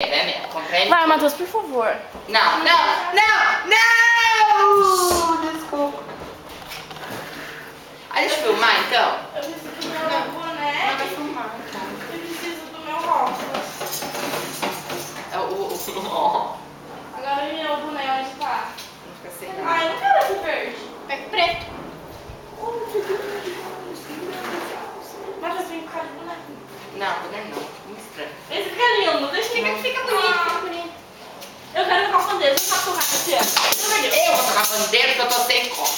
É mesmo, comprei. Vai, Matheus, por favor. Não, não, não, não! Desculpa. Aí deixa eu filmar então. Eu preciso do meu boné. Não vai filmar, então. Eu preciso do meu óculos. É o. Agora o boné onde tá? Não fica sem nada. Ah, eu não quero esse verde. Pega preto. Matheus, vem com cara de boneco. Não, boné não. Muito estranho. Esse fica lindo, deixa Fica ele bonito, fica bonito. Eu quero tocar o pandeiro, você sabe tocar esse ano. Pelo amor de Deus. Eu vou tocar bandeira porque eu tô sem copo.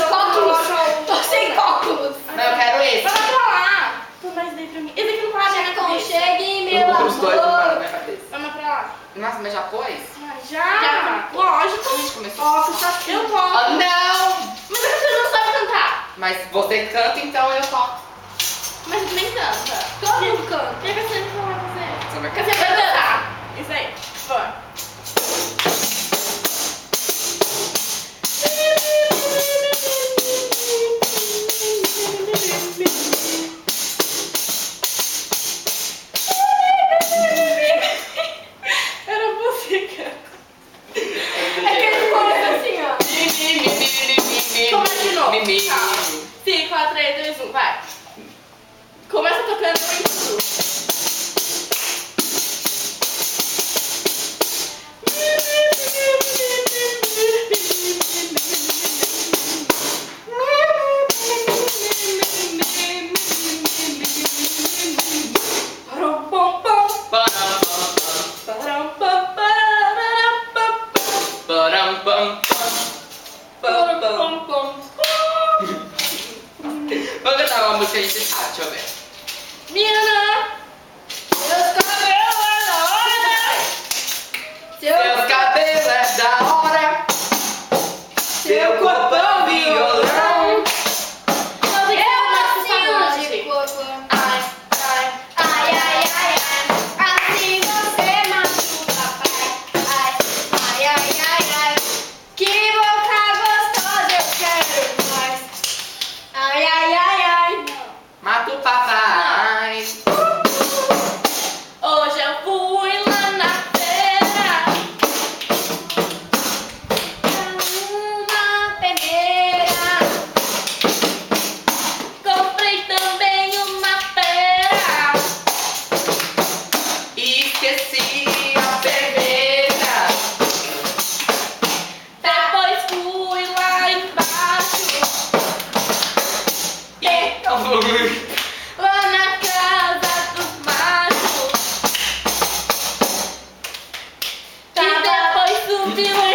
Cóculos. Tô sem cóculos. Não, eu quero esse. Vai pra lá. Tu mais daí pra mim. Esse aqui não para, né? Aconchegue, meu Eu vou os dois na amor. minha cabeça. Vamos pra lá. Nossa, mas já pôs? Ah, já. Lógico. A gente começou. Ó, eu toco. Ah, não! Mas você não sabe cantar. Mas você canta, então eu toco. Mas você nem canta. Todo mundo canta. E a canção que eu vou fazer? Você vai Você cantar. vai dançar. Isso aí. Bora. Era você, cara. É que ele começa assim, ó. Começa de novo. Mimi. Calma. 5, 4, 3, 2, 1, vai. Começa tocando isso. Param, pom, pom. Param, Param, pom, pararam, pom, pom. pam, pam, pam, pam. Pom, pom, pom. Vamos cantar uma música que a gente sabe, deixa eu ver. Mina, Seus cabelos é da hora. Seus cabelos é da hora, seu corpão violão. De coco. Ai, ai, Ai, ai, ai, ai. Assim você machuca, pai. Ai, ai, ai, ai, ai. Que boca gostosa, eu quero mais. Ai, ai, ai, ai. Mata o papai. hoje eu fui lá na feira. Uma peneira. Comprei também uma pera. E esqueci a cerveja. Depois fui lá embaixo. E eu fui. Lá na casa dos machos. E depois subi lá